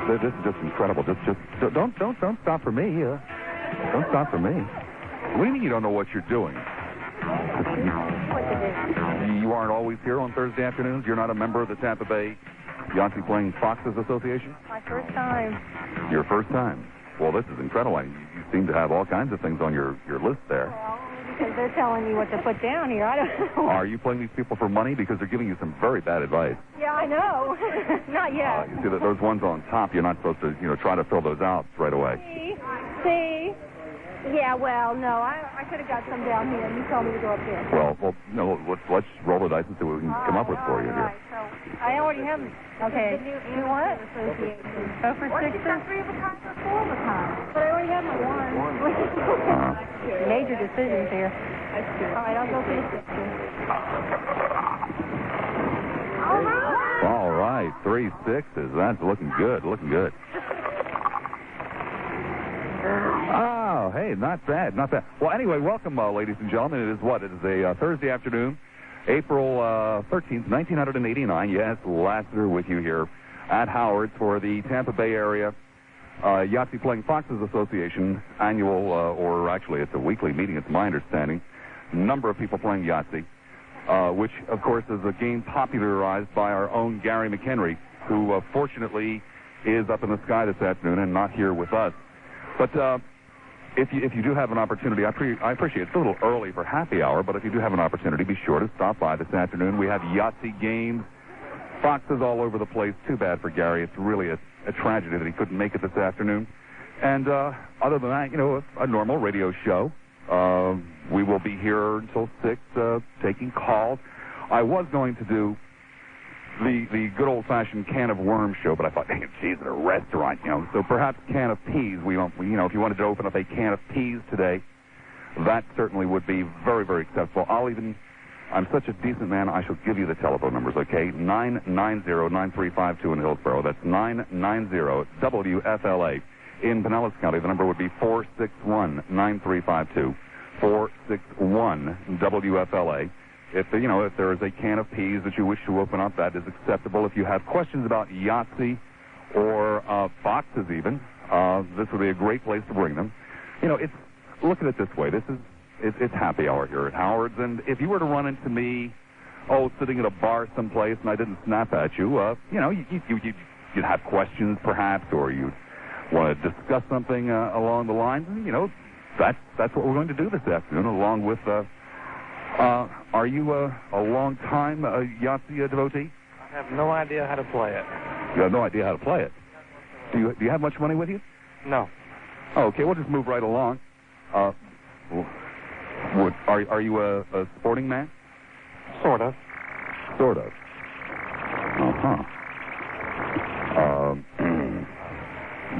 This is just incredible. Just don't stop for me. Don't stop for me. What do you mean you don't know what you're doing? You aren't always here on Thursday afternoons? You're not a member of the Tampa Bay Yahtzee Playing Foxes Association? My first time. Your first time? Well, this is incredible. You seem to have all kinds of things on your list there. Well, because they're telling me what to put down here. I don't know. Are you playing these people for money? Because they're giving you some very bad advice. Yeah, I know. Not yet. You see that those ones on top, you're not supposed to, try to fill those out right away. See? Yeah, well, no, I could have got some down here, and you told me to go up there. Well, no, let's roll the dice and see what we can come up with for you here. So I already have them. Okay. You what? Go for sixes? Got 3 of a kind or 4 of a kind. But I already have my one. Major decisions here. All right, I'll go for the sixes. All right, 3 6s. That's looking good, Oh, hey, not bad. Well, anyway, welcome, ladies and gentlemen. It is a Thursday afternoon, April 13th, 1989. Yes, Lassiter with you here at Howard's for the Tampa Bay Area Yahtzee Playing Foxes Association annual, or actually it's a weekly meeting, it's my understanding. Number of people playing Yahtzee, which, of course, is a game popularized by our own Gary McHenry, who fortunately is up in the sky this afternoon and not here with us. But if you do have an opportunity, I appreciate it's a little early for happy hour, but if you do have an opportunity, be sure to stop by this afternoon. We have Yahtzee games, foxes all over the place. Too bad for Gary. It's really a tragedy that he couldn't make it this afternoon. And other than that, a normal radio show. We will be here until 6, taking calls. I was going to do the good old-fashioned can of worms show, but I thought, dang it, geez, at a restaurant, so perhaps can of peas. If you wanted to open up a can of peas today, that certainly would be very, very acceptable. I'm such a decent man, I shall give you the telephone numbers, okay? 990-9352 in Hillsborough. That's 990-WFLA. In Pinellas County, the number would be 461-9352. 461-WFLA. If there is a can of peas that you wish to open up, that is acceptable. If you have questions about Yahtzee or foxes even, this would be a great place to bring them. Look at it this way. It's happy hour here at Howard's, and if you were to run into me, sitting at a bar someplace and I didn't snap at you, you'd have questions perhaps, or you'd want to discuss something along the lines, that's what we're going to do this afternoon, along with... are you a long-time Yahtzee devotee? I have no idea how to play it. You have no idea how to play it? Do you have much money with you? No. Oh, okay, we'll just move right along. Are you a sporting man? Sort of. Sort of. Uh-huh.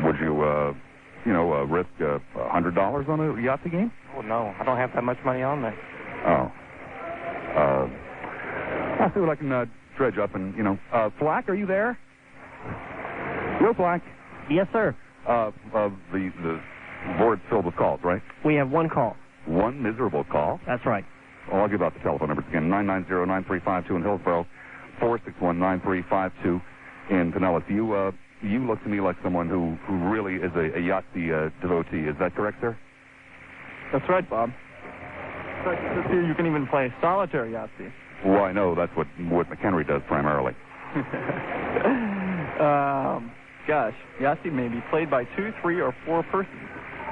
Would you, risk $100 on a Yahtzee game? Oh, no. I don't have that much money on me. Oh. I'll see what I can dredge up. And, Flack, are you there? Yo, Flack. Yes, sir. The board's filled with calls, right? We have one call. One miserable call? That's right. Well, I'll give out the telephone numbers again. 990-9352 in Hillsborough, 461-9352 in Pinellas. You look to me like someone who really is a Yahtzee devotee. Is that correct, sir? That's right, Bob. This year you can even play solitary Yahtzee. Well, I know that's what McHenry does primarily. Gosh, Yahtzee may be played by 2, 3, or 4 persons.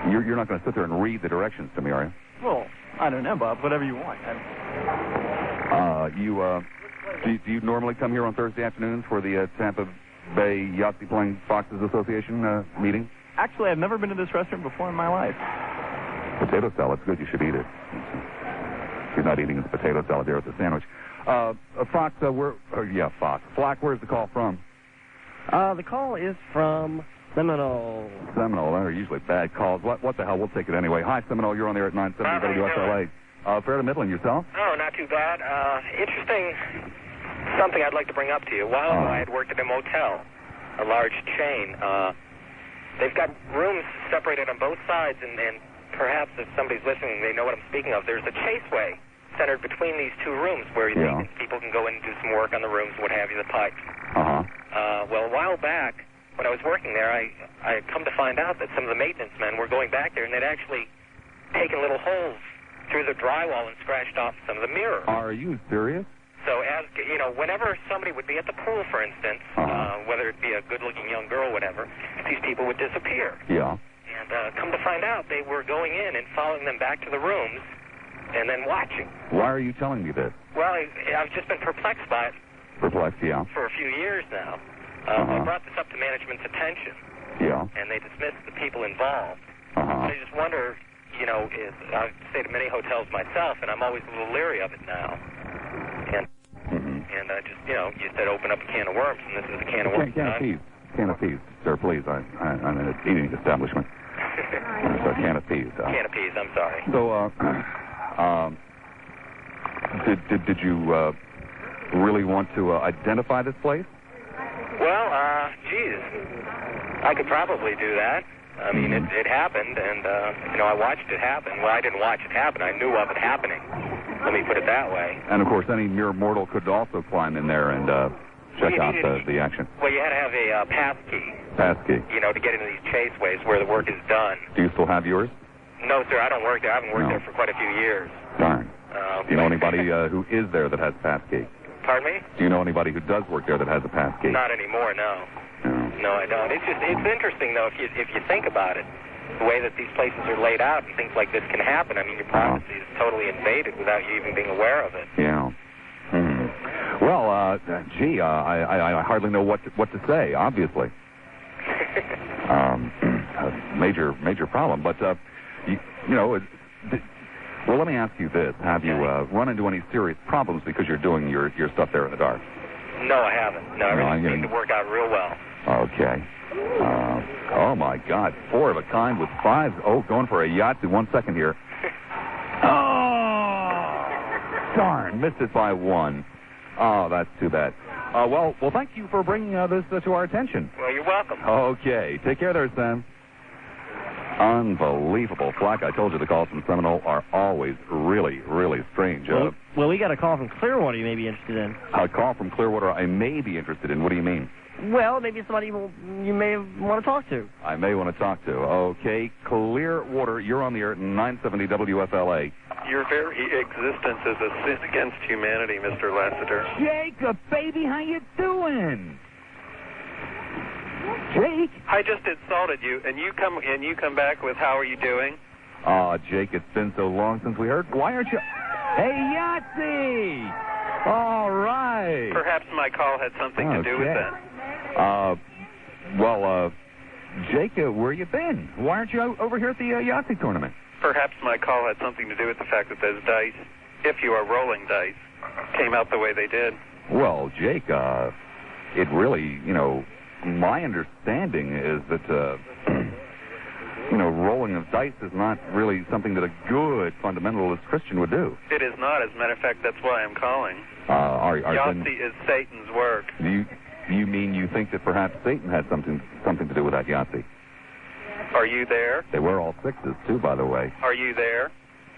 You're not going to sit there and read the directions to me, are you? Well, I don't know, Bob. Whatever you want. Do you normally come here on Thursday afternoons for the Tampa Bay Yahtzee Playing Foxes Association meeting? Actually, I've never been to this restaurant before in my life. Potato salad's good. You should eat it. He's not eating his potato salad there at the sandwich. Fox, Fox. Flack, where's the call from? The call is from Seminole. Seminole. That are usually bad calls. What the hell? We'll take it anyway. Hi, Seminole. You're on there at 970 WSLA. Fair to middling. Yourself? Oh, not too bad. Interesting. Something I'd like to bring up to you. A while ago, I had worked at a motel, a large chain. They've got rooms separated on both sides, and perhaps if somebody's listening, they know what I'm speaking of. There's a chaseway centered between these two rooms where people can go in and do some work on the rooms, what have you, the pipes. Uh-huh. Well, a while back, when I was working there, I had come to find out that some of the maintenance men were going back there, and they'd actually taken little holes through the drywall and scratched off some of the mirrors. Are you serious? So, as you know, whenever somebody would be at the pool, for instance, whether it be a good-looking young girl or whatever, these people would disappear. Yeah. And come to find out, they were going in and following them back to the rooms and then watching. Why are you telling me this? Well, I've just been perplexed by it Perplexed, yeah. for a few years now. I brought this up to management's attention, Yeah. and they dismissed the people involved. Uh-huh. I just wonder, you know, I've stayed at many hotels myself, and I'm always a little leery of it now. And just, you know, you said open up a can of worms, and this is a can of worms. Can of peas, sir, please. I'm in an eating establishment. So a can of peas. Can of peas, I'm sorry. So, did you really want to identify this place? Well, geez, I could probably do that. I mean, it happened, and, you know, I watched it happen. Well, I didn't watch it happen. I knew of it happening. Let me put it that way. And, of course, any mere mortal could also climb in there and check out the action. Well, you had to have a pass key. Pass key. You know, to get into these chaseways where the work is done. Do you still have yours? No, sir, I don't work there. I haven't worked there for quite a few years. Darn. Do you know anybody who is there that has pass key? Pardon me? Do you know anybody who does work there that has a pass key? Not anymore, no. No, I don't. It's interesting, though, if you think about it, the way that these places are laid out and things like this can happen. I mean, your privacy is totally invaded without you even being aware of it. Yeah. Well, gee, I hardly know what to say, obviously. A major problem. But, you know, well, let me ask you this. Have you run into any serious problems because you're doing your stuff there in the dark? No, I haven't. No, everything seemed to work out real well. Okay. Oh, my God. 4 of a kind with 5. Oh, going for a Yahtzee. 1 second here. Oh! Darn, missed it by 1. Oh, that's too bad. Well, thank you for bringing this to our attention. Well, you're welcome. Okay. Take care there, Sam. Unbelievable. Flack, I told you the calls from Seminole are always really, really strange. Well, we got a call from Clearwater you may be interested in. A call from Clearwater I may be interested in. What do you mean? Well, maybe it's somebody you may want to talk to. I may want to talk to. Okay, Clearwater, you're on the air at 970 WFLA. Your very existence is a sin against humanity, Mr. Lassiter. Jacob, baby, how you doing? Jake? I just insulted you, and you come back with how are you doing? Jake, it's been so long since we heard. Why aren't you... Hey, Yahtzee! All right. Perhaps my call had something to do with that. Well, Jake, where you been? Why aren't you over here at the Yahtzee tournament? Perhaps my call had something to do with the fact that those dice, if you are rolling dice, came out the way they did. Well, Jake, it really, you know, my understanding is that, you know, rolling of dice is not really something that a good fundamentalist Christian would do. It is not. As a matter of fact, that's why I'm calling. Yahtzee is Satan's work. You mean you think that perhaps Satan had something to do with that Yahtzee? Are you there? They were all 6s, too, by the way. Are you there?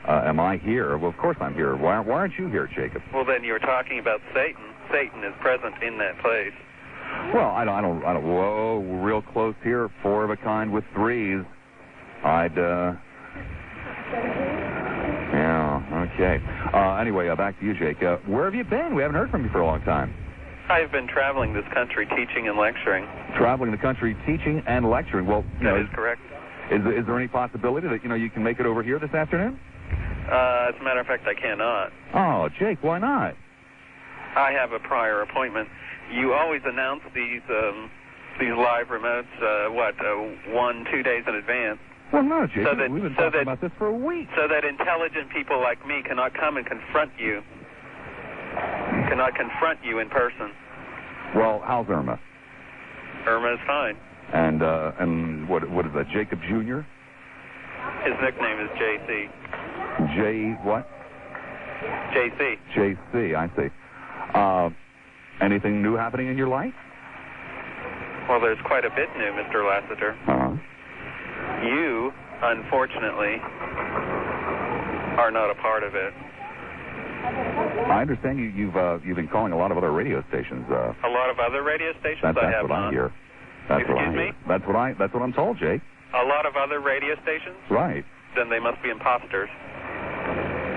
Am I here? Well, of course I'm here. Why aren't you here, Jacob? Well, then you're talking about Satan. Satan is present in that place. Well, I don't. Whoa, real close here. 4 of a kind with 3s. Yeah, okay. Anyway, back to you, Jake. Where have you been? We haven't heard from you for a long time. I've been traveling this country teaching and lecturing. Traveling the country teaching and lecturing. Well, that is correct. Is there any possibility that, you know, you can make it over here this afternoon? As a matter of fact, I cannot. Oh, Jake, why not? I have a prior appointment. You always announce these live remotes, 1-2 days in advance. Well, no, Jake, we've been talking about this for a week. So that intelligent people like me cannot come and confront you. Cannot confront you in person. Well, how's Irma? Irma is fine. And what is that, Jacob Jr.? His nickname is JC. J what? JC. JC, I see. Anything new happening in your life? Well, there's quite a bit new, Mr. Lassiter. You, unfortunately, are not a part of it. I understand you've been calling a lot of other radio stations. A lot of other radio stations? That's I have what I not. hear. That's what I Excuse hear. me? That's what I'm told, Jake. A lot of other radio stations? Right. Then they must be imposters.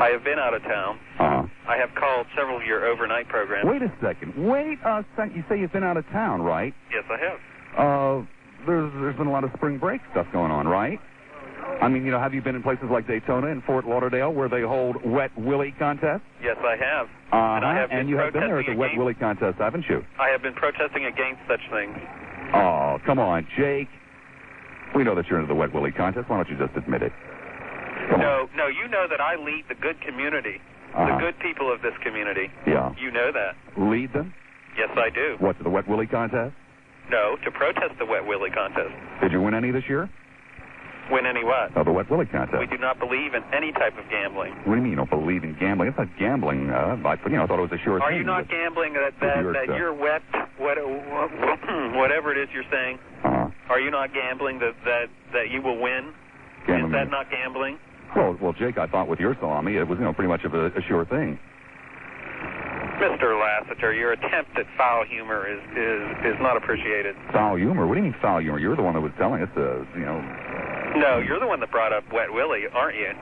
I have been out of town. Uh-huh. I have called several of your overnight programs. Wait a second. You say you've been out of town, right? Yes, I have. There's been a lot of spring break stuff going on, right? I mean, have you been in places like Daytona and Fort Lauderdale where they hold Wet Willie contests? Yes, I have. And you have been there at the Wet Willie contest, haven't you? I have been protesting against such things. Oh, come on, Jake. We know that you're into the Wet Willie contest. Why don't you just admit it? No, you know that I lead the good community, the good people of this community. Yeah. You know that. Lead them? Yes, I do. What, to the Wet Willie contest? No, to protest the Wet Willie contest. Did you win any this year? Win any what? Oh, the Wet Willie contest. We do not believe in any type of gambling. What do you mean you don't believe in gambling? It's not gambling. I thought it was a sure thing. Are you not gambling that you're wet, whatever it is you're saying? Are you not gambling that you will win? Gambling. Is that not gambling? Well, Jake, I thought with your salami, it was, pretty much of a sure thing. Mr. Lassiter, your attempt at foul humor is not appreciated. Foul humor? What do you mean foul humor? You're the one that was telling us, No, you're the one that brought up Wet Willie, aren't you?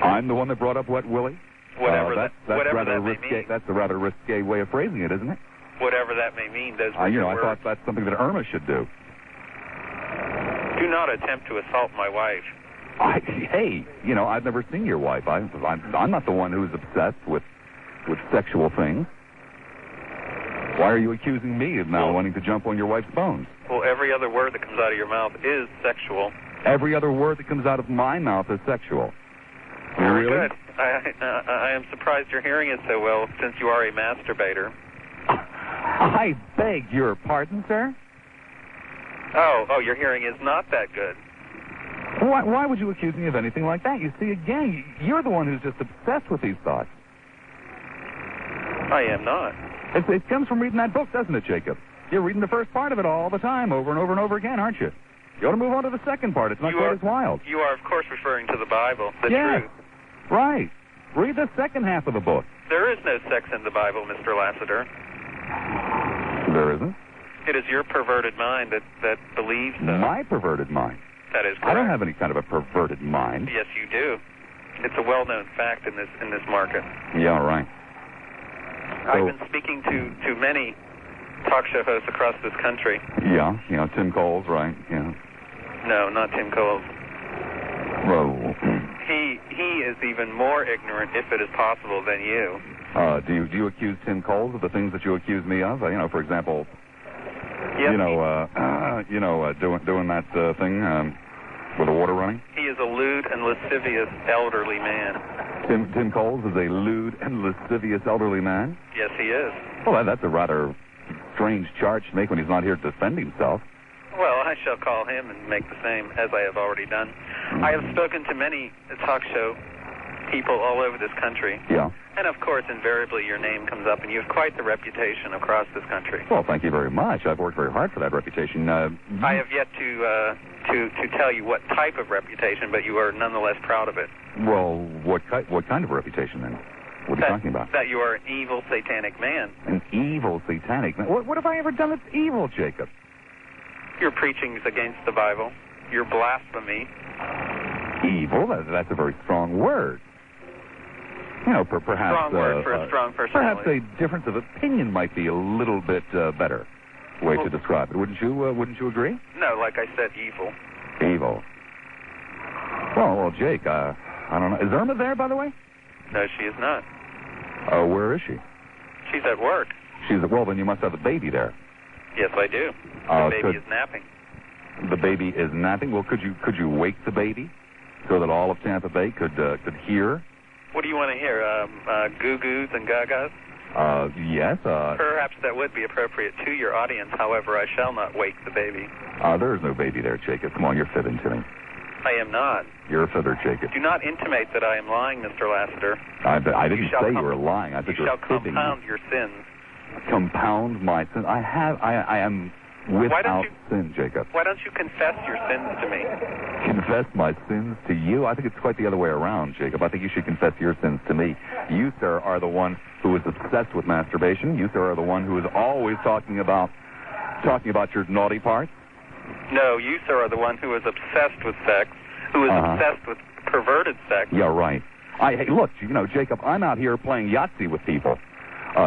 I'm the one that brought up Wet Willie? Whatever that rather may risque, mean. That's a rather risque way of phrasing it, isn't it? Whatever that may mean, those were your I words. thought that's something that Irma should do. Do not attempt to assault my wife. Hey, I've never seen your wife. I'm not the one who's obsessed with sexual things. Why are you accusing me of now wanting to jump on your wife's bones? Well, every other word that comes out of your mouth is sexual. Every other word that comes out of my mouth is sexual. Very really? good. I am surprised you're hearing it so well, since you are a masturbator. I beg your pardon, sir? Oh, your hearing is not that good. Why would you accuse me of anything like that? You see, again, you're the one who's just obsessed with these thoughts. I am not. It comes from reading that book, doesn't it, Jacob? You're reading the first part of it all the time, over and over and over again, aren't you? You ought to move on to the second part. It's not quite as wild. You are, of course, referring to the Bible, the truth. Right. Read the second half of the book. There is no sex in the Bible, Mr. Lassiter. There isn't? It is your perverted mind that believes so. My perverted mind? That is correct. I don't have any kind of a perverted mind. Yes, you do. It's a well-known fact in this market. Yeah, right. I've been speaking to many talk show hosts across this country. Yeah, Tim Coles, right? Yeah. No, not Tim Coles. Well, he is even more ignorant, if it is possible, than you. Do you accuse Tim Coles of the things that you accuse me of? For example, yes, doing that thing with the water running. He is a lewd and lascivious elderly man. Tim Coles is a lewd and lascivious elderly man? Yes, he is. Well, that's a rather strange charge to make when he's not here to defend himself. Well, I shall call him and make the same, as I have already done. I have spoken to many talk show people all over this country. Yeah. And, of course, invariably your name comes up, and you have quite the reputation across this country. Well, thank you very much. I've worked very hard for that reputation. I have yet to tell you what type of reputation, but you are nonetheless proud of it. Well, what kind of reputation, then? What are you talking about? That you are an evil, satanic man. An evil, satanic man? What have I ever done that's evil, Jacob? Your preaching is against the Bible. Your blasphemy. Evil? That's a very strong word. Perhaps... Strong word for a strong personality. Perhaps a difference of opinion might be a little bit better way to describe it. Wouldn't you agree? No, like I said, evil. Evil. Well, Jake, I don't know. Is Irma there, by the way? No, she is not. Where is she? She's at work. Well, then you must have the baby there. Yes, I do. The baby is napping. The baby is napping? Well, could you wake the baby so that all of Tampa Bay could hear? What do you want to hear? Goo-goos and gagas? Yes. Perhaps that would be appropriate to your audience. However, I shall not wake the baby. There is no baby there, Jacob. Come on, you're fibbing to me. I am not. You're a fibber, Jacob. Do not intimate that I am lying, Mr. Lassiter. I didn't say you were lying. I said you you're shall fibbing. compound your sins. Compound my sins? I am without sin, Jacob. Why don't you confess your sins to me? Confess my sins to you? I think it's quite the other way around, Jacob. I think you should confess your sins to me. You, sir, are the one who is obsessed with masturbation. You, sir, are the one who is always talking about your naughty parts. No, you, sir, are the one who is obsessed with sex, who is obsessed with perverted sex. Yeah, right. Hey, look, Jacob, I'm out here playing Yahtzee with people.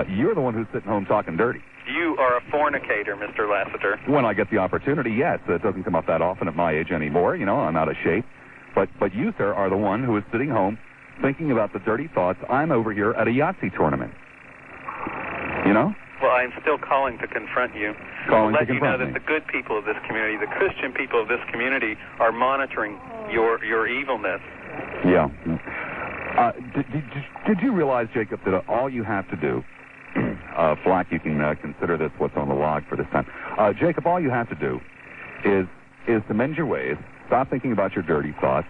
You're the one who's sitting home talking dirty. You are a fornicator, Mr. Lassiter. When I get the opportunity, yes. It doesn't come up that often at my age anymore. I'm out of shape. But you, sir, are the one who is sitting home thinking about the dirty thoughts. I'm over here at a Yahtzee tournament. Well, I'm still calling to confront you. Calling to to let you know confront that the good people of this community, the Christian people of this community, are monitoring your evilness. Yeah. Did you realize, Jacob, that all you have to do, Flack, you can consider this what's on the log for this time. Jacob, all you have to do is to mend your ways, stop thinking about your dirty thoughts.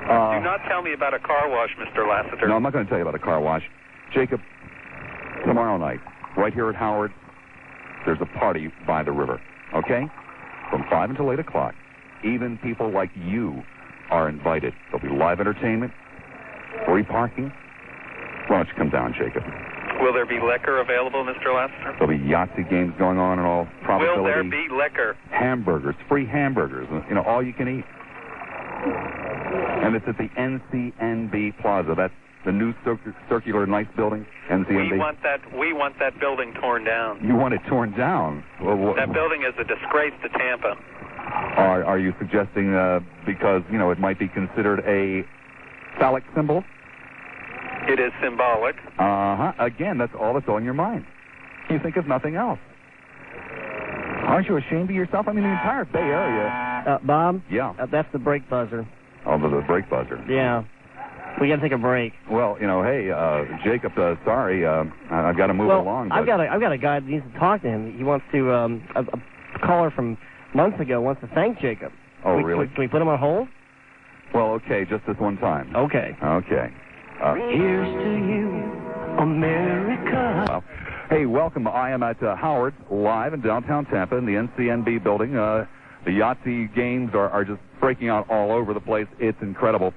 Do not tell me about a car wash, Mr. Lassiter. No, I'm not going to tell you about a car wash. Jacob, tomorrow night, right here at Howard, there's a party by the river, okay? From 5 until 8 o'clock. Even people like you are invited. There'll be live entertainment, free parking. Why don't you come down, Jacob? Will there be liquor available, Mr. Lassiter? There'll be Yahtzee games going on in all probability. Will there be liquor? Hamburgers, free hamburgers, all you can eat. And it's at the NCNB Plaza. That's the new circular nice building, NCNB. We want that building torn down. You want it torn down? Well, that building is a disgrace to Tampa. Are you suggesting because, it might be considered a phallic symbol? It is symbolic. Again, that's all that's on your mind. You think of nothing else. Aren't you ashamed of yourself? I mean, the entire Bay Area. Bob? Yeah. That's the brake buzzer. Oh, the brake buzzer. Yeah. We got to take a break. Well, hey, Jacob, sorry, I've got to move along. I've got a guy that needs to talk to him. He wants to, a caller from months ago wants to thank Jacob. Oh, really? Can we put him on hold? Well, okay, just this one time. Okay. Okay. Here's to you, America. Hey, welcome. I am at Howard, live in downtown Tampa in the NCNB building. The Yahtzee games are just breaking out all over the place. It's incredible.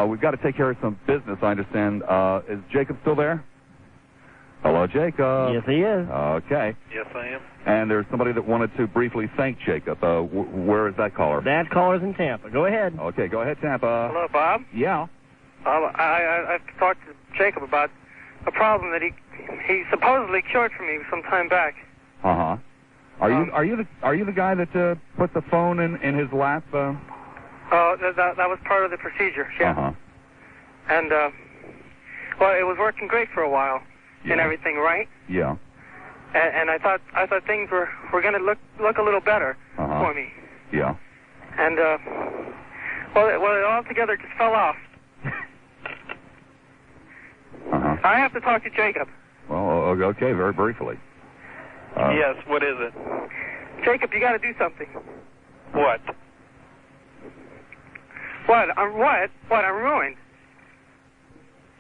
We've got to take care of some business, I understand. Is Jacob still there? Hello, Jacob. Yes, he is. Okay. Yes, I am. And there's somebody that wanted to briefly thank Jacob. Where is that caller? That caller's in Tampa. Go ahead. Okay, go ahead, Tampa. Hello, Bob. Yeah. I've talked to Jacob about a problem that he supposedly cured for me some time back. Are you the guy that put the phone in his lap? Oh, that was part of the procedure. Yeah. And well, it was working great for a while, and everything, right? Yeah. And I thought things were going to look a little better for me. Yeah. And well, it altogether just fell off. I have to talk to Jacob. Well, okay, very briefly. Yes, what is it? Jacob, you got to do something. What? What? I'm ruined.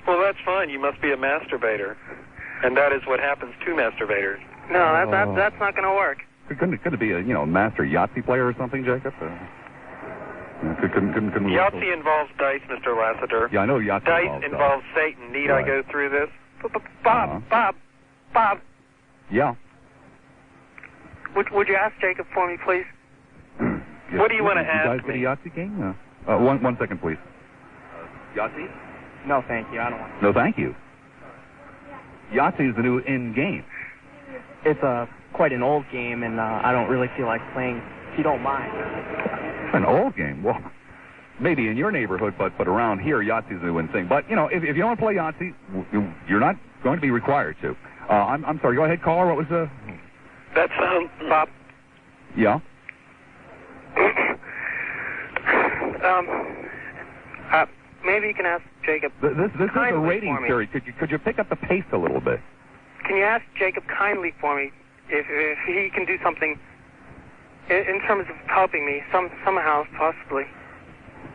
Well, that's fine. You must be a masturbator. And that is what happens to masturbators. No, that's not going to work. Couldn't it be a master Yahtzee player or something, Jacob? Couldn't we Yahtzee involves dice, Mr. Lassiter. Yeah, I know Yahtzee dice involves Satan. Need I go through this? Bob. Yeah. Would you ask Jacob for me, please? Yes. What do you want to ask you guys me? get a Yahtzee game? One second, please. Yahtzee? No, thank you. I don't want No, thank you. Yahtzee is the new in-game. It's quite an old game, and I don't really feel like playing, if you don't mind. An old game? Well, maybe in your neighborhood, but around here, Yahtzee's the new in thing. But, if you don't want to play Yahtzee, you're not going to be required to. I'm sorry. Go ahead, caller. What was the... That's, Bob. Yeah? Maybe you can ask Jacob. This is a rating series. Could you pick up the pace a little bit? Can you ask Jacob kindly for me if he can do something in terms of helping me somehow, possibly?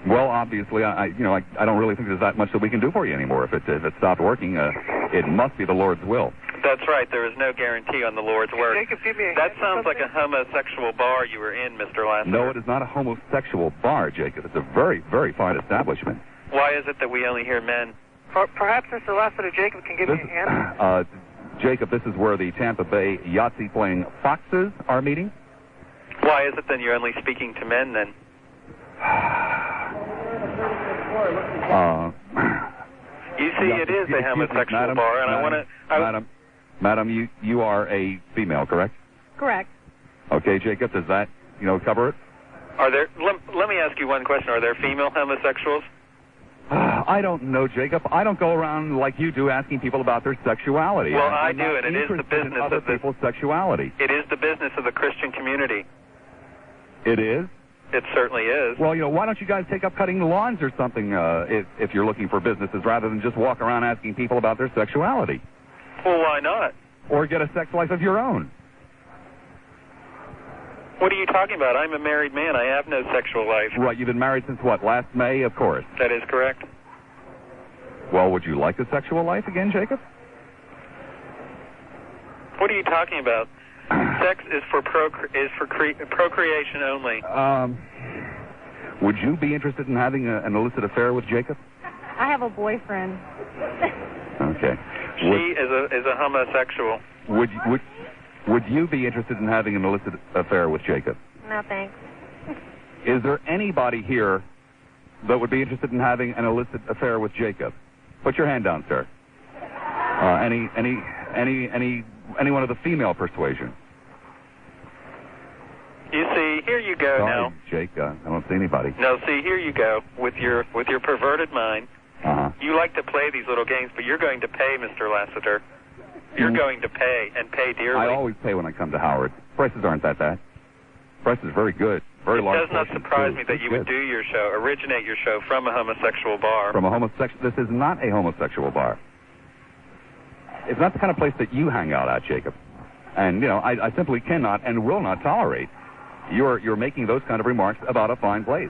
Well, obviously, I don't really think there's that much that we can do for you anymore. If it stopped working, it must be the Lord's will. That's right. There is no guarantee on the Lord's word. Jacob, give me a that hint sounds or like a homosexual bar you were in, Mr. Lassiter. No, it is not a homosexual bar, Jacob. It's a very, very fine establishment. Why is it that we only hear men? Perhaps Mr. Lassiter, Jacob can give me a hint. Jacob, this is where the Tampa Bay Yahtzee playing foxes are meeting. Why is it then you're only speaking to men then? You see, it is a homosexual bar, and I want to... Madam, you are a female, correct? Correct. Okay, Jacob, does that, cover it? Are there... Let me ask you one question. Are there female homosexuals? I don't know, Jacob. I don't go around like you do asking people about their sexuality. Well, I do, and it is the business of people's sexuality. It is the business of the Christian community. It is? It certainly is. Well, why don't you guys take up cutting lawns or something if you're looking for businesses rather than just walk around asking people about their sexuality? Well, why not? Or get a sex life of your own. What are you talking about? I'm a married man. I have no sexual life. Right, you've been married since what, last May? Of course. That is correct. Well, would you like a sexual life again, Jacob? What are you talking about? Sex is for procreation only. Would you be interested in having an illicit affair with Jacob? I have a boyfriend. Okay. She is a homosexual. Would you be interested in having an illicit affair with Jacob? No, thanks. Is there anybody here that would be interested in having an illicit affair with Jacob? Put your hand down, sir. Anyone of the female persuasion? You see, here you go. Sorry, now. Jake, I don't see anybody. No, see, here you go with your perverted mind. You like to play these little games, but you're going to pay, Mr. Lassiter. You're going to pay, and pay dearly. I always pay when I come to Howard. Prices aren't that bad. Price is very good. Very large. It does not surprise me that you would do your show, originate your show from a homosexual bar. From a homosexual. This is not a homosexual bar. It's not the kind of place that you hang out at, Jacob. And I simply cannot and will not tolerate you're making those kind of remarks about a fine place.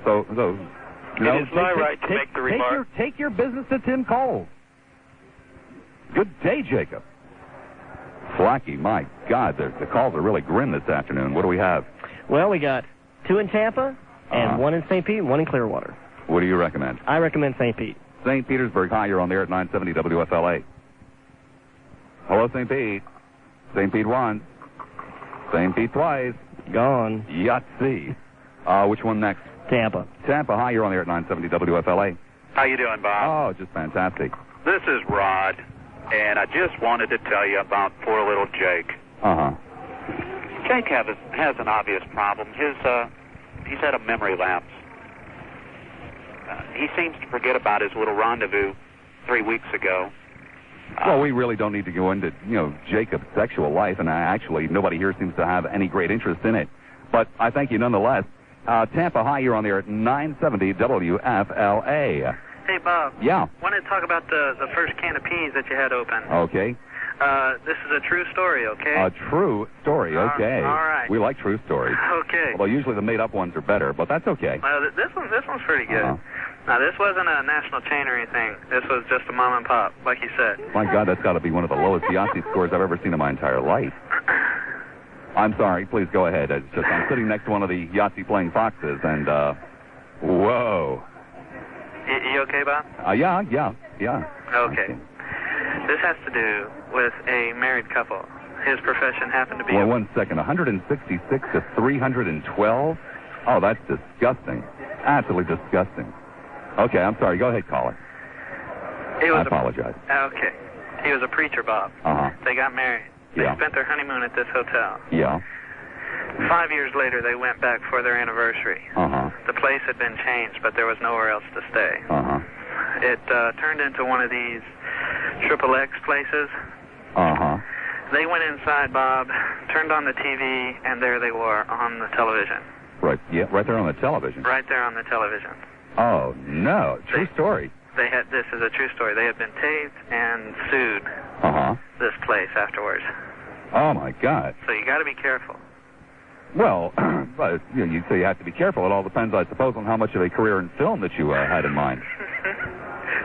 So it is my right to make the remark. Take your business to Tim Cole. Good day, Jacob. Flacky, my God, the calls are really grim this afternoon. What do we have? Well, we got 2 in Tampa and 1 in St. Pete and 1 in Clearwater. What do you recommend? I recommend St. Pete. St. Petersburg. Hi, you're on the air at 970 WFLA. Hello, St. Pete. St. Pete once. St. Pete twice. Gone. Yahtzee. Which one next? Tampa. Tampa. Hi, you're on the air at 970 WFLA. How you doing, Bob? Oh, just fantastic. This is Rod, and I just wanted to tell you about poor little Jake. Jake has an obvious problem. He's had a memory lapse. He seems to forget about his little rendezvous 3 weeks ago. Well, we really don't need to go into, Jacob's sexual life, and actually nobody here seems to have any great interest in it. But I thank you nonetheless. Tampa, hi, you're on the air at 970 WFLA. Hey, Bob. Yeah. Wanted to talk about the first can of peas that you had open. Okay. This is a true story, okay? A true story, okay. All right. We like true stories. Okay. Although usually the made-up ones are better, but that's okay. This one's pretty good. Now, this wasn't a national chain or anything. This was just a mom and pop, like you said. My God, that's got to be one of the lowest Yahtzee scores I've ever seen in my entire life. I'm sorry. Please go ahead. It's just I'm sitting next to one of the Yahtzee playing foxes, and whoa. You okay, Bob? Yeah. Okay. This has to do with a married couple. His profession happened to be... Well, 1 second. 166 to 312? Oh, that's disgusting. Absolutely disgusting. Okay, I'm sorry. Go ahead, caller. I apologize. Okay. He was a preacher, Bob. They got married. They spent their honeymoon at this hotel. Yeah. 5 years later, they went back for their anniversary. The place had been changed, but there was nowhere else to stay. It turned into one of these XXX places. They went inside, Bob, turned on the TV, and there they were on the television. Right. Yeah. Right there on the television. Right there on the television. Oh no! True story. This is a true story. They had been taped and sued. This place afterwards. Oh my God! So you got to be careful. Well, but you say you have to be careful. It all depends, I suppose, on how much of a career in film that you had in mind.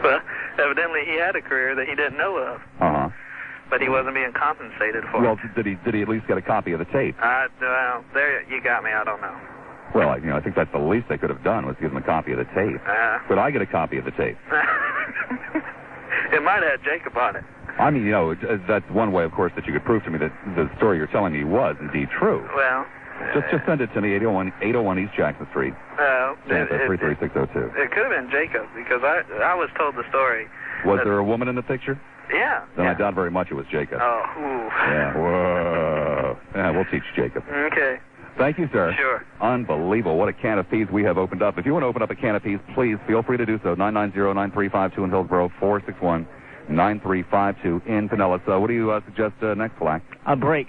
Well, evidently he had a career that he didn't know of. But he wasn't being compensated for it. Well, did he at least get a copy of the tape? Well, there you got me. I don't know. Well, I think that's the least they could have done was give him a copy of the tape. Could I get a copy of the tape? It might have had Jacob on it. I mean, that's one way, of course, that you could prove to me that the story you're telling me was indeed true. Well, Just send it to me, 801 East Jackson Street. Tampa, 33602. It could have been Jacob, because I was told the story. Was there a woman in the picture? Yeah. Then I doubt very much it was Jacob. Oh, ooh. Yeah, whoa. Yeah, we'll teach Jacob. Okay. Thank you, sir. Sure. Unbelievable. What a can of peas we have opened up. If you want to open up a can of peas, please feel free to do so. 990-9352 in Hillsborough, 461-9352 in Pinellas. What do you suggest next, Flack? A break.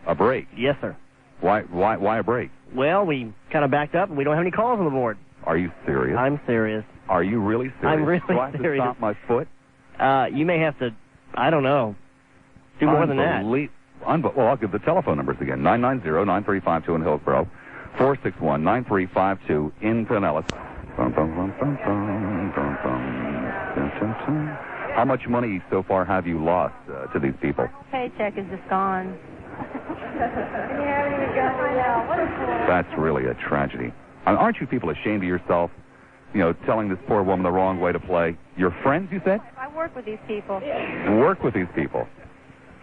A break? Yes, sir. Why a break? Well, we kind of backed up, and we don't have any calls on the board. Are you serious? I'm serious. Are you really serious? I'm really serious. Do I have to stop my foot? You may have to, I don't know, do more than that. Well, I'll give the telephone numbers again. 990-9352 in Hillsborough, 461-9352 in Pinellas. How much money so far have you lost to these people? Paycheck is just gone. That's really a tragedy. Aren't you people ashamed of yourself? You know, telling this poor woman the wrong way to play. Your friends, you said? I work with these people. Work with these people?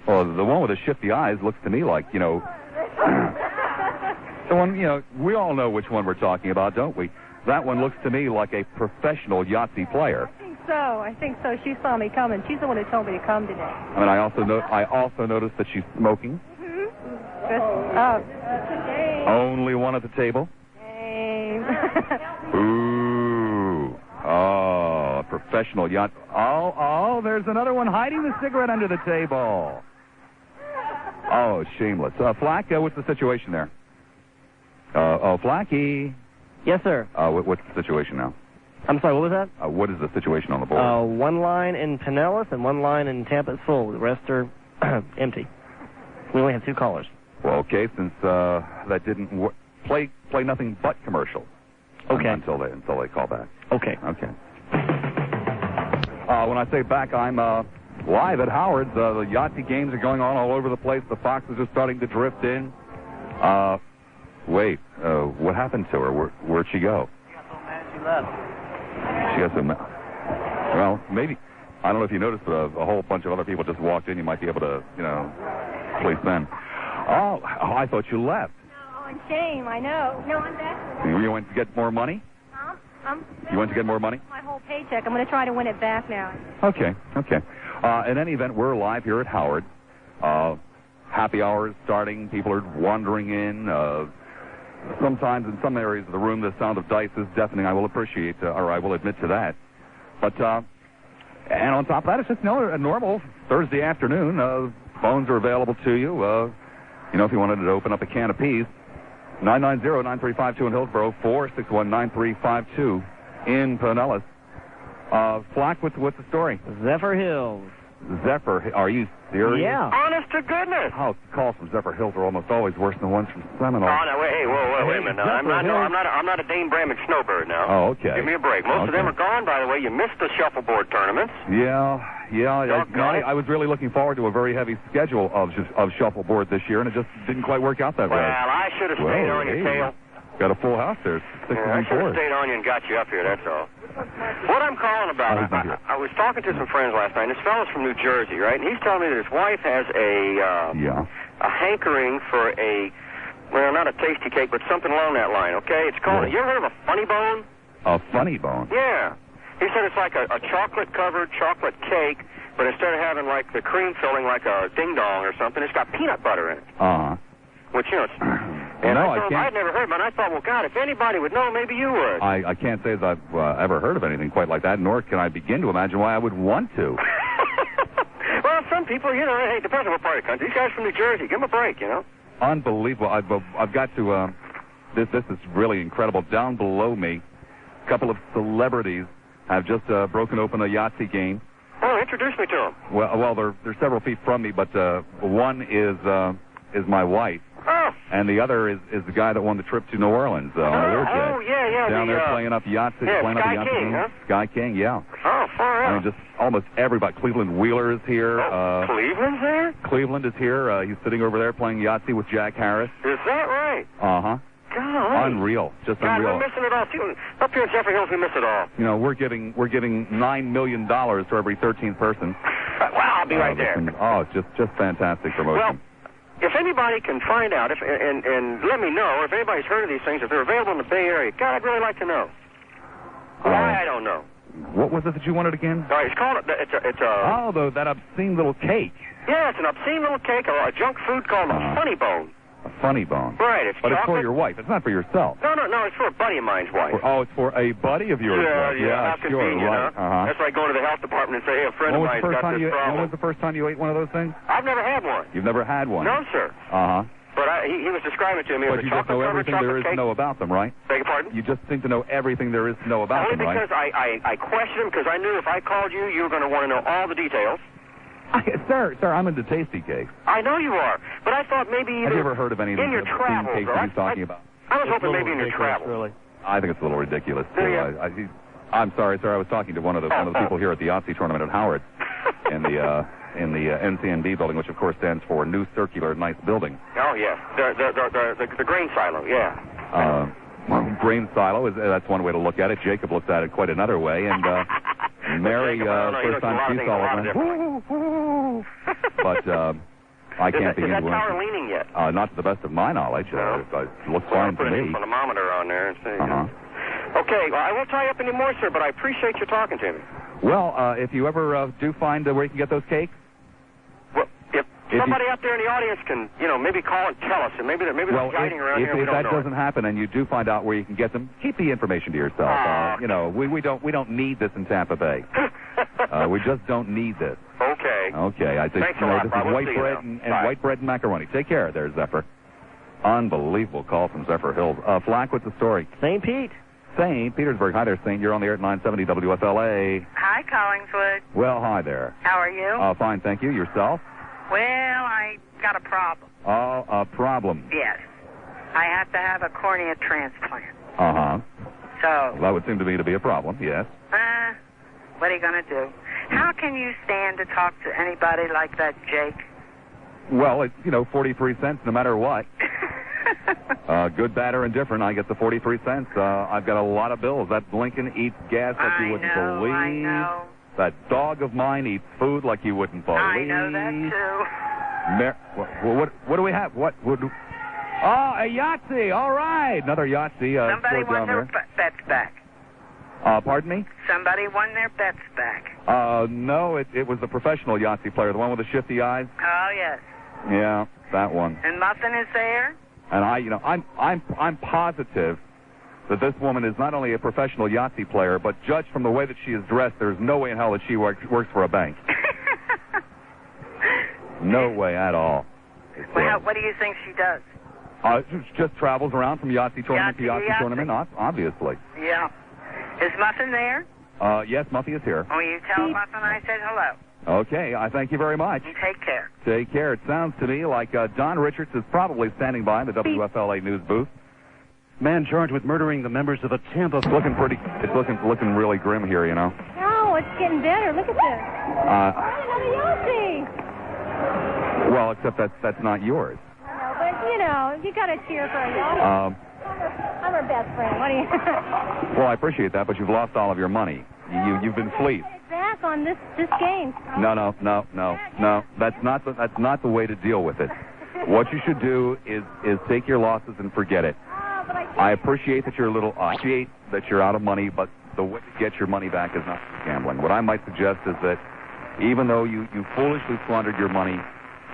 Well, the one with the shifty eyes looks to me like, you know... the one, you know, we all know which one we're talking about, don't we? That one looks to me like a professional Yahtzee player. I think so. She saw me coming. She's the one who told me to come today. I mean, I also noticed that she's smoking. Only one at the table. Ooh. Oh, a professional yacht. Oh, there's another one hiding the cigarette under the table. Oh, shameless. Flack, what's the situation there? Flacky. Yes, sir. What's the situation now? I'm sorry, what was that? What is the situation on the board? One line in Pinellas and one line in Tampa is full. The rest are empty. We only have 2 callers. Well, okay, since that didn't play nothing but commercial. Okay. Until they call back. Okay. Okay. When I say back, I'm live at Howard's. The Yahtzee games are going on all over the place. The foxes are starting to drift in. Wait, what happened to her? Where'd she go? She got so mad she left. She got so mad. Well, maybe. I don't know if you noticed, but a whole bunch of other people just walked in. You might be able to, police them. Oh, I thought you left. No, and shame, I know. No, I'm back. You went to get more money? You went to get more money? My whole paycheck. I'm going to try to win it back now. Okay. In any event, we're live here at Howard. Happy hour is starting. People are wandering in. Sometimes in some areas of the room, the sound of dice is deafening. I will appreciate, or I will admit to that. But, and on top of that, it's just a normal Thursday afternoon. Phones are available to you. If you wanted to open up a can of peas, 990-9352 in Hillsborough, 461-9352 in Pinellas. Flack, what's the story? Zephyr Hills. Zephyr, are you serious? Yeah. Honest to goodness. Oh, calls from Zephyr Hills are almost always worse than the ones from Seminole. Oh, no, wait a minute. Now. I'm not a Dane Bramage snowbird now. Oh, okay. Give me a break. Most of them are gone, by the way. You missed the shuffleboard tournaments. Yeah. I was really looking forward to a very heavy schedule of shuffleboard this year, and it just didn't quite work out that way. Well, I should have stayed on your tail. Got a full house there. I should have stayed on you and got you up here, that's all. What I'm calling about, I was talking to some friends last night, and this fellow's from New Jersey, right? And he's telling me that his wife has a hankering for not a tasty cake, but something along that line, okay? It's called, you ever heard of a funny bone? A funny bone? Yeah. He said it's like a chocolate-covered chocolate cake, but instead of having like the cream filling like a ding-dong or something, it's got peanut butter in it. Uh-huh. Which, it's... And I'd never heard, but I thought, well, God, if anybody would know, maybe you would. I can't say that I've ever heard of anything quite like that, nor can I begin to imagine why I would want to. Well, some people, hey, depends on what part of the country. These guys from New Jersey, give them a break, Unbelievable. I've got to, this is really incredible. Down below me, a couple of celebrities have just broken open a Yahtzee game. Oh, introduce me to them. Well, they're several feet from me, but one is my wife. Oh. And the other is the guy that won the trip to New Orleans on a Learjet. Oh, yeah. Down there playing up Yahtzee. Yeah, playing Sky up the King, huh? Sky King, yeah. Oh, far out. I mean, just almost everybody. Cleveland Wheeler is here. Cleveland's there? Cleveland is here. He's sitting over there playing Yahtzee with Jack Harris. Is that right? Uh-huh. God. Unreal. Just God, unreal. we're missing it all. Up here in Zephyr Hills, we miss it all. We're giving $9 million to every 13th person. Well, I'll be right there. Just fantastic promotion. Well, if anybody can find out, and let me know, if anybody's heard of these things, if they're available in the Bay Area, God, I'd really like to know. Why, I don't know. What was it that you wanted again? All right, it's called, it's a... Oh, that obscene little cake. Yeah, it's an obscene little cake, a junk food called a funny bone. A funny bone. Right, it's But chocolate. it's for your wife. It's not for yourself. No, it's for a buddy of mine's wife. It's for a buddy of yours. Yeah, how sure, convenient, right. huh? That's like going to the health department and say, hey, a friend of mine's got this problem. When was the first time you ate one of those things? I've never had one. You've never had one? No, sir. Uh-huh. But he was describing it to me as But a you just know everything there is to know about them, right? Beg your pardon? You just seem to know everything there is to know about them, right? Only because I questioned him, because I knew if I called you, you were going to want to know all the details. Sir, I'm into tasty cakes. I know you are, but I thought maybe either... Have you ever heard of any of in your these travels, cakes that he's talking about? I was hoping maybe in your travels. Really. I think it's a little ridiculous, too. I'm sorry, sir. I was talking to one of the people here at the Yahtzee tournament at Howard in the NCNB building, which of course stands for New Circular Nice Building. Oh yeah, the grain silo, yeah. Grain silo that's one way to look at it. Jacob looks at it quite another way, and Mary, first time she saw it, went, but I can't begin to. Is that tower leaning yet? Not to the best of my knowledge. It looks fine to Put me. a thermometer on there and see. Okay, well, I won't tie you up anymore, sir, but I appreciate you talking to me. Well, if you ever do find where you can get those cakes. Well, if somebody out there in the audience can, maybe call and tell us, and maybe they're hiding around here. If that doesn't happen, and you do find out where you can get them, keep the information to yourself. We don't need this in Tampa Bay. We just don't need this. Okay. Okay. I think Thanks a lot, this Bob. is white bread and white bread and macaroni. Take care, there, Zephyr. Unbelievable call from Zephyr Hills. Flack, what's the story? St. Pete. St. Petersburg. Hi there, St. You're on the air at 970 WFLA. Hi, Collingswood. Well, hi there. How are you? Fine, thank you. Yourself? Well, I got a problem. Oh, a problem. Yes. I have to have a cornea transplant. Uh-huh. So... Well, that would seem to me to be a problem, yes. What are you going to do? How can you stand to talk to anybody like that, Jake? Well, it's, 43 cents no matter what. Good, bad, or indifferent, I get the 43 cents. I've got a lot of bills. That Lincoln eats gas like you wouldn't believe. I know. That dog of mine eats food like you wouldn't believe. I know that, too. What do we have? What would... Oh, a Yahtzee. All right. Another Yahtzee. Somebody won their bets back. Pardon me? Somebody won their bets back. No, it was the professional Yahtzee player, the one with the shifty eyes. Oh, yes. Yeah, that one. And Muffin is there? And I'm positive that this woman is not only a professional Yahtzee player, but judged from the way that she is dressed, there's no way in hell that she works for a bank. No way at all. Well, what do you think she does? Just travels around from Yahtzee tournament to Yahtzee tournament, obviously. Yeah. Is Muffin there? Yes, Muffy is here. Oh, you tell Muffin I said hello. Okay, I thank you very much. You take care. Take care. It sounds to me like Don Richards is probably standing by in the WFLA news booth. Man charged with murdering the members of a Tampa... It's looking really grim here, No, it's getting better. Look at this. Another Yahtzee. Well, except that's not yours. I know, but, you got to cheer for a Yahtzee. I'm her best friend. What do you... Well, I appreciate that, but you've lost all of your money. You've been fleeced. Back on this game. No. That's not the way to deal with it. What you should do is take your losses and forget it. I appreciate that you're out of money, but the way to get your money back is not gambling. What I might suggest is that even though you foolishly squandered your money,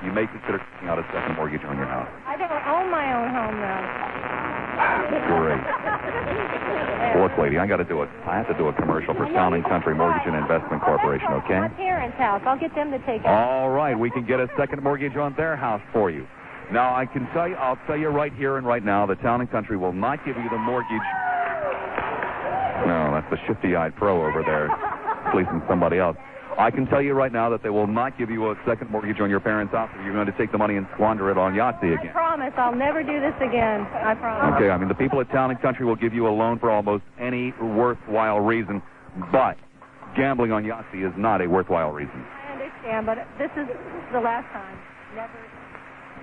you may consider taking out a second mortgage on your house. I don't own my own home now. Great. Look, lady, I have to do a commercial for Town and Country Mortgage and Investment Corporation, okay? My parents' house. I'll get them to take it. All right, we can get a second mortgage on their house for you. Now, I'll tell you right here and right now, the Town and Country will not give you the mortgage. No, that's the shifty-eyed pro over there, fleecing somebody else. I can tell you right now that they will not give you a second mortgage on your parents' house if you're going to take the money and squander it on Yahtzee again. I promise I'll never do this again. I promise. Okay, the people at Town and Country will give you a loan for almost any worthwhile reason, but gambling on Yahtzee is not a worthwhile reason. I understand, but this is the last time. Never.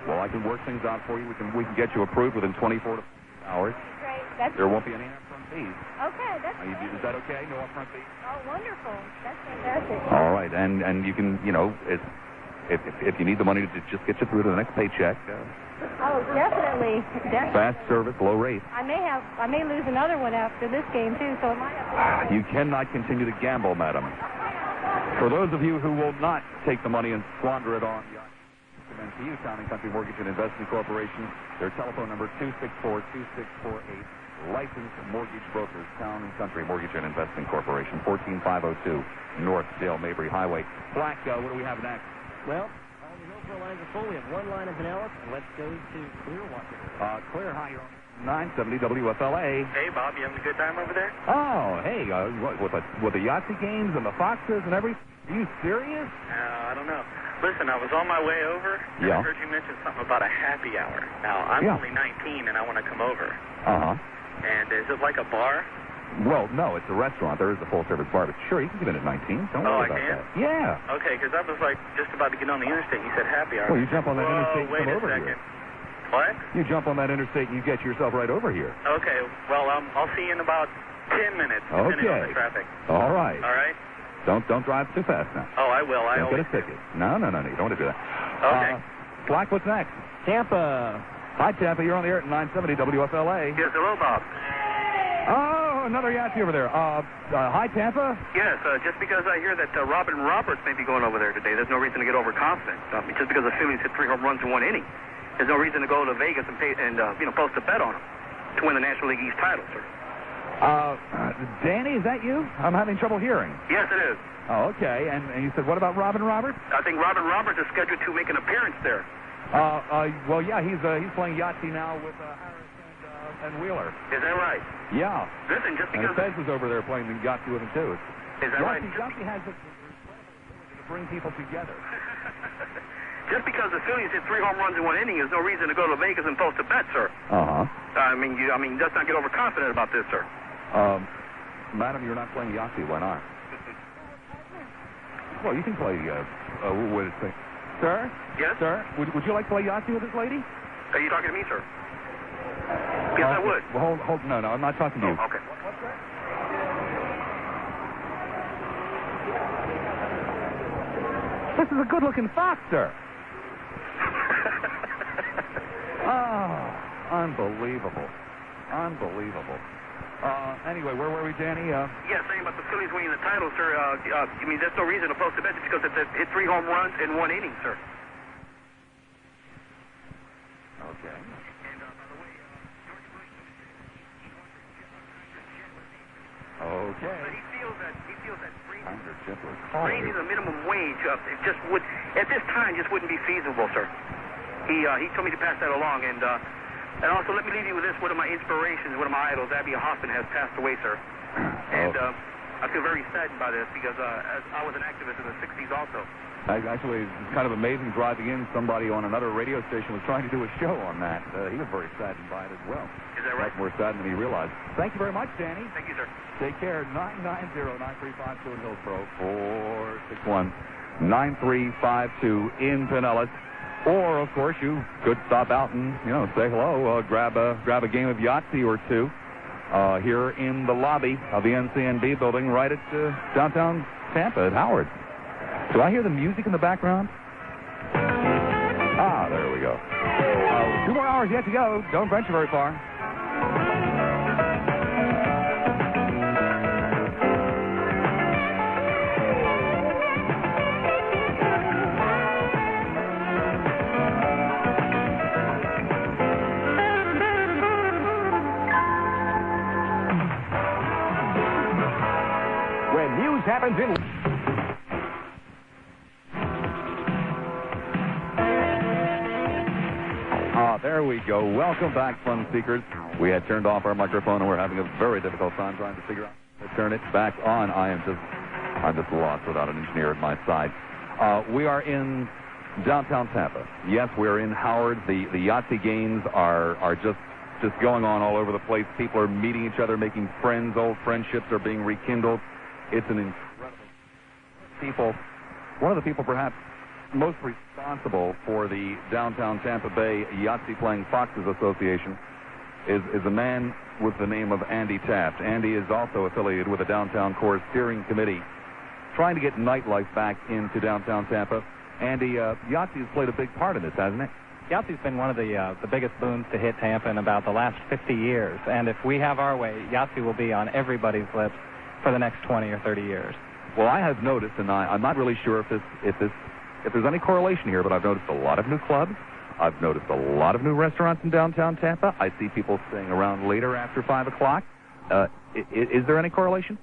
Well, I can work things out for you. We can get you approved within 24 to 48 hours. Great. There won't be any upfront fees. Okay, that's great. Is that okay? No upfront fees? Oh, wonderful. That's fantastic. All right, and you can, if you need the money to just get you through to the next paycheck. Oh, definitely. Fast service, low rate. I may lose another one after this game too, so it might have to. You cannot continue to gamble, madam. For those of you who will not take the money and squander it on MNPU, Town and Country Mortgage and Investment Corporation, their telephone number 264-2648. Licensed mortgage brokers, Town and Country Mortgage and Investment Corporation, 14502 North Dale Mabry Highway. Black, what do we have next? Well, all the Hillsborough lines are full. We have one line in Pinellas, and let's go to Clearwater. Clear, hi, you're on 970 WFLA. Hey, Bob, you having a good time over there? Oh, hey, with the Yahtzee games and the Foxes and everything? Are you serious? I don't know. Listen, I was on my way over, and I heard you mention something about a happy hour. Now, I'm only 19, and I want to come over. Uh-huh. And is it like a bar? Well, no, it's a restaurant. There is a full-service bar, but sure, you can get in at 19. Don't worry about that. Yeah. Okay, because I was like just about to get on the interstate, and you said happy hour. Well, you jump on that interstate and come over here. Here. What? You jump on that interstate and you get yourself right over here. Okay, well, I'll see you in about 10 minutes, depending on the traffic. All right. All right? Don't drive too fast now. Oh, I will. I don't get a ticket. No, you don't want to do that. Okay. Black, what's next? Tampa. Hi, Tampa. You're on the air at 970 WFLA. Yes, hello, Bob. Oh, another Yahtzee over there. Hi, Tampa. Yes, just because I hear that Robin Roberts may be going over there today, there's no reason to get overconfident. Just because the Phillies hit 3 home runs in 1 inning, there's no reason to go to Vegas and pay and post a bet on them to win the National League East title, sir. Danny, is that you? I'm having trouble hearing. Yes, it is. Oh, okay. And you said, what about Robin Roberts? I think Robin Roberts is scheduled to make an appearance there. Well, yeah, he's playing Yahtzee now with Harris and Wheeler. Is that right? Yeah. Listen, just because... And Fez was over there playing Yahtzee with him, too. Is that right? Yahtzee has the ability to bring people together. Just because the Phillies hit 3 home runs in 1 inning is no reason to go to Vegas and post a bet, sir. Uh-huh. I mean, let's not get overconfident about this, sir. Madam, you're not playing Yahtzee. Why not? Well, you can play, wait a second. Sir? Yes? Sir, would you like to play Yahtzee with this lady? Are you talking to me, sir? Yes, I would. Well, hold, no, I'm not talking to you. Okay. This is a good-looking fox, sir. Oh, unbelievable. Unbelievable. Anyway, where were we, Danny? Yeah, saying about the Phillies winning the title, sir. There's no reason to post a bet just because it hit 3 home runs in 1 inning, sir. Okay. Okay. He feels that raising the minimum wage just would, at this time, just wouldn't be feasible, sir. He told me to pass that along, and also let me leave you with this. One of my inspirations, one of my idols, Abby Hoffman, has passed away, sir. And I feel very saddened by this because as I was an activist in the 60s also. Actually, it's kind of amazing driving in. Somebody on another radio station was trying to do a show on that. He was very saddened by it as well. Is that right? Much more saddened than he realized. Thank you very much, Danny. Thank you, sir. Take care. 990-9352 in Hillsborough. 461-9352 in Pinellas. Or, of course, you could stop out and, say hello. Grab a game of Yahtzee or two here in the lobby of the NCNB building right at downtown Tampa at Howard. Do I hear the music in the background? Ah, there we go. 2 more hours yet to go. Don't venture very far. When news happens in... There we go. Welcome back, fun seekers. We had turned off our microphone, and we're having a very difficult time trying to figure out how to turn it back on. I'm just lost without an engineer at my side. We are in downtown Tampa. Yes, we're in Howard. The Yahtzee games are just going on all over the place. People are meeting each other, making friends. Old friendships are being rekindled. It's an incredible people. One of the people, perhaps most responsible for the downtown Tampa Bay Yahtzee Playing Foxes Association is a man with the name of Andy Taft. Andy is also affiliated with the Downtown Core Steering Committee, trying to get nightlife back into downtown Tampa. Andy, Yahtzee has played a big part in this, hasn't it? Yahtzee's been one of the biggest boons to hit Tampa in about the last 50 years. And if we have our way, Yahtzee will be on everybody's lips for the next 20 or 30 years. Well, I have noticed, and I'm not really sure if there's any correlation here, but I've noticed a lot of new clubs. I've noticed a lot of new restaurants in downtown Tampa. I see people staying around later after 5 o'clock. Is there any correlation?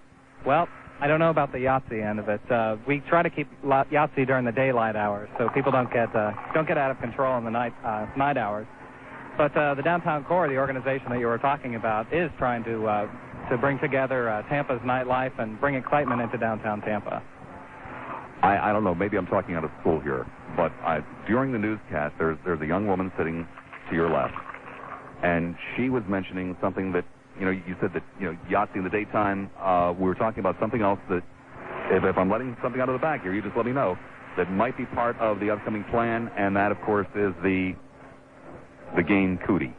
Well, I don't know about the Yahtzee end of it. We try to keep Yahtzee during the daylight hours, so people don't get out of control in the night hours. But the Downtown Core, the organization that you were talking about, is trying to bring together Tampa's nightlife and bring excitement into downtown Tampa. I don't know. Maybe I'm talking out of school here, but during the newscast, there's a young woman sitting to your left, and she was mentioning something that, you said that, Yahtzee in the daytime, we were talking about something else that, if I'm letting something out of the bag here, you just let me know, that might be part of the upcoming plan, and that, of course, is the game Cootie.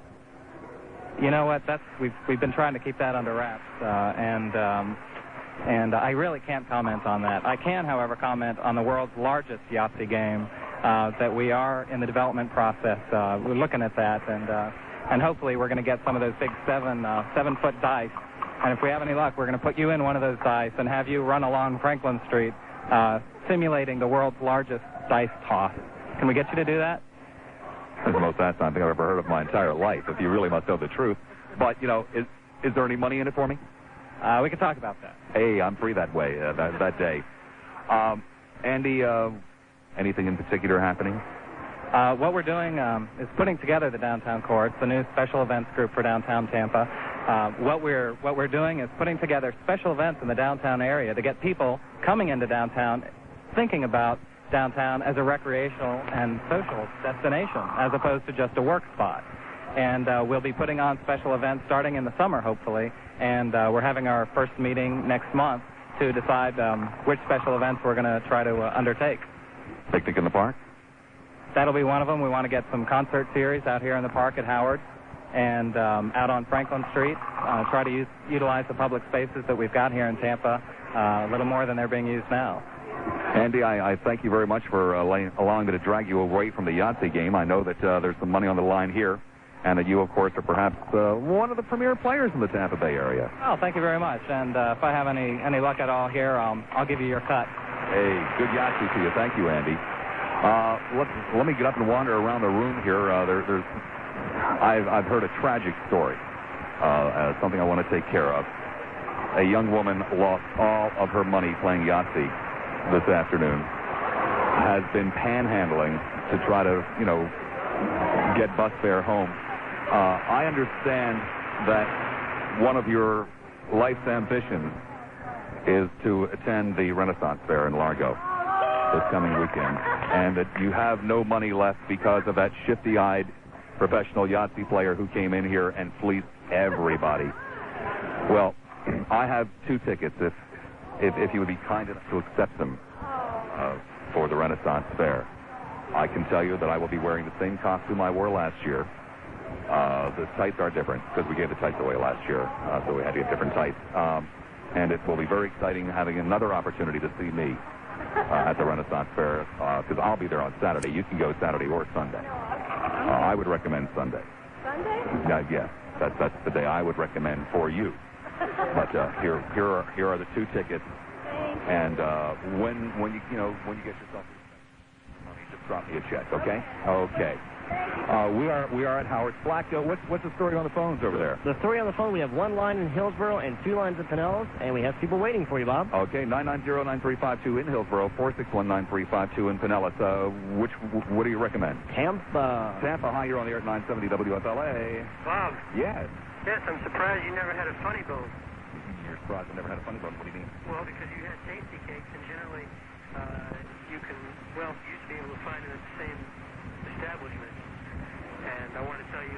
You know what? We've been trying to keep that under wraps, and I really can't comment on that. I can, however, comment on the world's largest Yahtzee game, that we are in the development process. We're looking at that, and hopefully we're going to get some of those big 7-foot dice. And if we have any luck, we're going to put you in one of those dice and have you run along Franklin Street, simulating the world's largest dice toss. Can we get you to do that? That's the most fascinating thing I've ever heard of my entire life, if you really must know the truth. But, is there any money in it for me? We can talk about that. Hey, I'm free that way, that day. Andy, anything in particular happening? What we're doing is putting together the Downtown Core. It's the new special events group for downtown Tampa. What we're doing is putting together special events in the downtown area to get people coming into downtown thinking about downtown as a recreational and social destination as opposed to just a work spot. And we'll be putting on special events starting in the summer, hopefully, and we're having our first meeting next month to decide which special events we're going to try to undertake. Picnic in the park? That'll be one of them. We want to get some concert series out here in the park at Howard and out on Franklin Street. Try to utilize the public spaces that we've got here in Tampa a little more than they're being used now. Andy, I thank you very much for allowing me to drag you away from the Yahtzee game. I know that there's some money on the line here, and that you, of course, are perhaps one of the premier players in the Tampa Bay area. Oh, thank you very much. And if I have any luck at all here, I'll give you your cut. Hey, good Yahtzee to you. Thank you, Andy. Let me get up and wander around the room here. I've heard a tragic story, something I want to take care of. A young woman lost all of her money playing Yahtzee this afternoon. Has been panhandling to try to, get bus fare home. I understand that one of your life's ambitions is to attend the Renaissance Fair in Largo this coming weekend, and that you have no money left because of that shifty-eyed professional Yahtzee player who came in here and fleeced everybody. Well, I have 2 tickets if you would be kind enough to accept them for the Renaissance Fair. I can tell you that I will be wearing the same costume I wore last year. The tights are different because we gave the tights away last year, so we had to get different tights. And it will be very exciting having another opportunity to see me at the Renaissance Fair, because I'll be there on Saturday. You can go Saturday or Sunday. I would recommend Sunday. Sunday? Yes, that's the day I would recommend for you. But here are the 2 tickets. And when you get yourself money, just drop me a check, okay? Okay. We are at Howard. Flacco, what's the story on the phones over there? The story on the phone, we have 1 line in Hillsborough and 2 lines in Pinellas, and we have people waiting for you, Bob. Okay, 990-9352 in Hillsborough, 461-9352 in Pinellas. What do you recommend? Tampa. Hi, you're on the air at 970 WFLA. Bob. Yes. Yes, I'm surprised you never had a funny bone. You're surprised I never had a funny bone. What do you mean? Well, because you had tasty cakes, and generally you can, used to be able to find it at the same establishment. And I want to tell you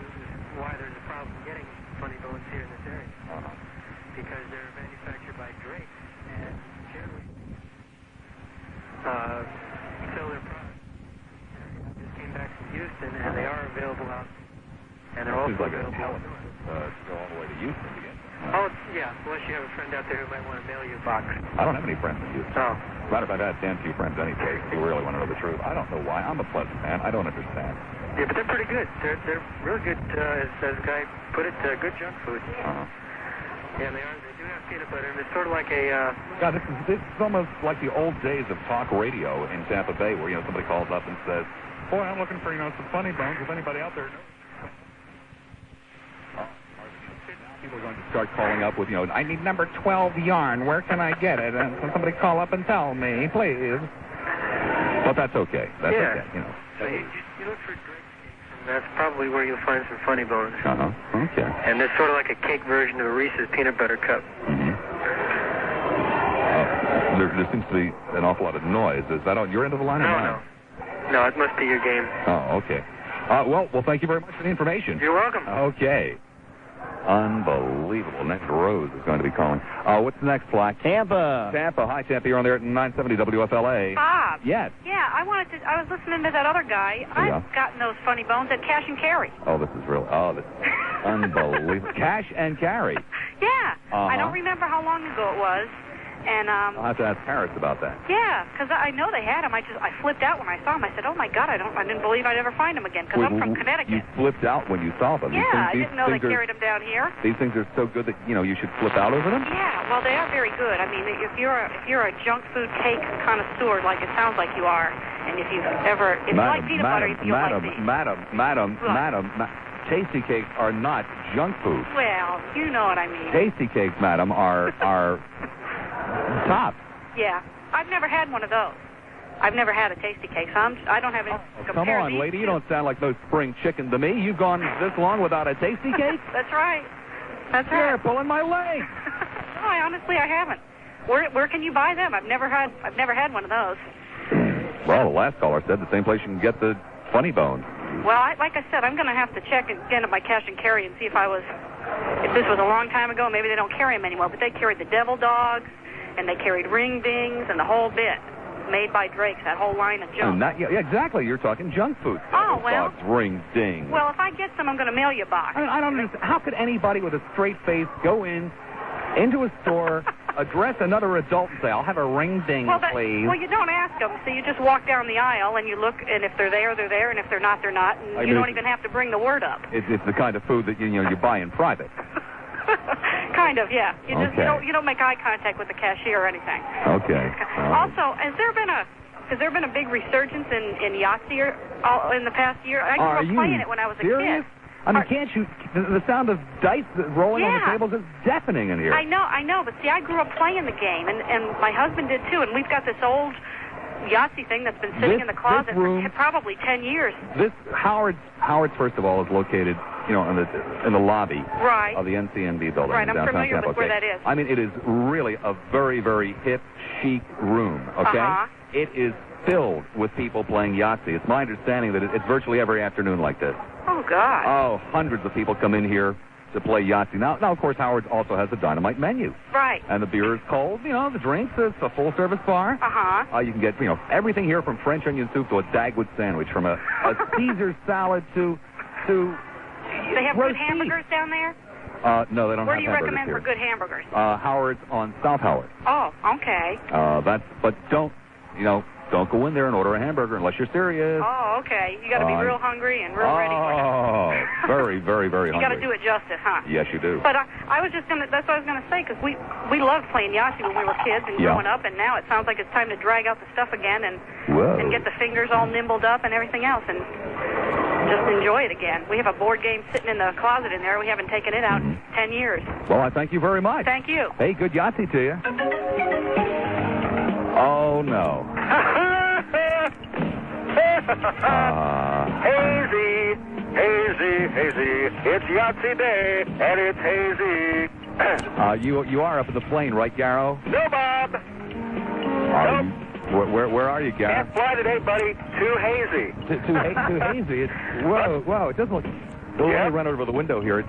why there's a problem getting funny bones here in this area. Because they're manufactured by Drake, and generally sell their products. I just came back from Houston, and they are available out. And they're also like available to go all the way to Houston to get them. Oh, yeah, unless you have a friend out there who might want to mail you a box. I don't have any friends in Houston. Oh. Matter of fact, I have damn few friends anyway. If you really want to know the truth. I don't know why. I'm a pleasant man. I don't understand. Yeah, but they're pretty good. They're really good, as the guy put it, good junk food. Uh-huh. Yeah, they are. They do have peanut butter, and it's sort of like a... God, this is almost like the old days of talk radio in Tampa Bay where, somebody calls up and says, boy, I'm looking for, some funny bones. If anybody out there knows. People are going to start calling up with, I need number 12 yarn. Where can I get it? And can somebody call up and tell me, please? But that's okay. That's okay, So you look for Drake's cakes, and that's probably where you'll find some funny bones. Uh-huh. Okay. And it's sort of like a cake version of a Reese's peanut butter cup. Mm-hmm. There seems to be an awful lot of noise. Is that on your end of the line? No, it must be your game. Oh, okay. Well, thank you very much for the information. You're welcome. Okay. Unbelievable. Next Rose is going to be calling. What's the next flag? Tampa. Hi, Tampa. You're on there at 970 WFLA. Bob. Yes. Yeah, I was listening to that other guy. Yeah. I've gotten those funny bones at Cash and Carry. Oh, this is this is unbelievable. Cash and Carry. Yeah. Uh-huh. I don't remember how long ago it was. And I'll have to ask Harris about that. Yeah, because I know they had them. I flipped out when I saw them. I said, "Oh my God, I didn't believe I'd ever find them again." Because I'm from Connecticut. You flipped out when you saw them. Yeah, I didn't know they carried them down here. These things are so good that you should flip out over them. Yeah, well, they are very good. I mean, if you're a junk food cake connoisseur, like it sounds like you are, and if you like peanut butter, you'll like these. Madam, tasty cakes are not junk food. Well, you know what I mean. Tasty cakes, madam, are top. Yeah, I've never had one of those. I've never had a tasty cake, so I don't have any. Come on, lady, you don't sound like those spring chicken to me. You've gone this long without a tasty cake? That's right. You're pulling my leg. No, I haven't. Where can you buy them? I've never had one of those. Well, the last caller said the same place you can get the funny bones. Well, like I said, I'm going to have to check again at my Cash and Carry and see if this was a long time ago. Maybe they don't carry them anymore, but they carried the devil dogs. And they carried ring dings and the whole bit, made by Drake's, that whole line of junk. Yeah, exactly. You're talking junk food. Oh, well. Dogs, ring dings. Well, if I get some, I'm going to mail you a box. I don't understand. How could anybody with a straight face go into a store, address another adult and say, I'll have a ring ding, please? Well, you don't ask them. So you just walk down the aisle and you look, and if they're there, they're there, and if they're not, they're not. And you don't even have to bring the word up. It's the kind of food that you buy in private. Kind of, yeah. You don't make eye contact with the cashier or anything. Okay. Also, has there been a big resurgence in Yahtzee in the past year? I grew up playing it when I was a kid. I mean, can't you? The sound of dice rolling on the tables is deafening in here. I know, but see, I grew up playing the game, and my husband did too, and we've got this old Yahtzee thing that's been sitting in the closet for probably 10 years. This Howard's first of all is located, in the lobby of the NCNB building. Right, I'm downtown familiar Tampa. with where that is. I mean, it is really a very, very hip, chic room. Okay, It is filled with people playing Yahtzee. It's my understanding that it's virtually every afternoon like this. Oh God! Oh, hundreds of people come in here to play Yahtzee. Now, of course, Howard also has a dynamite menu. Right. And the beer is cold. The drinks. It's a full-service bar. You can get, everything here from French onion soup to a Dagwood sandwich, from a Caesar salad to. They have good hamburgers down there? No, they don't have hamburgers. Where do you recommend here. for good hamburgers? Howard's on South Howard. Oh, okay. But don't go in there and order a hamburger unless you're serious. Oh, okay. You got to be real hungry and real ready for it. Oh, very, very, very hungry. You got to do it justice, huh? Yes, you do. But I was just that's what I was going to say, because we loved playing Yahtzee when we were kids and growing up, and now it sounds like it's time to drag out the stuff again and get the fingers all nimbled up and everything else and just enjoy it again. We have a board game sitting in the closet in there. We haven't taken it out in 10 years. Well, I thank you very much. Thank you. Hey, good Yahtzee to you. Oh, no. Hazy. It's Yahtzee Day, and it's hazy. You are up in the plane, right, Garrow? No, Bob. Where are you, Garrow? Can't fly today, buddy. Too hazy. Too hazy. Whoa. It doesn't look. Let me run over the window here.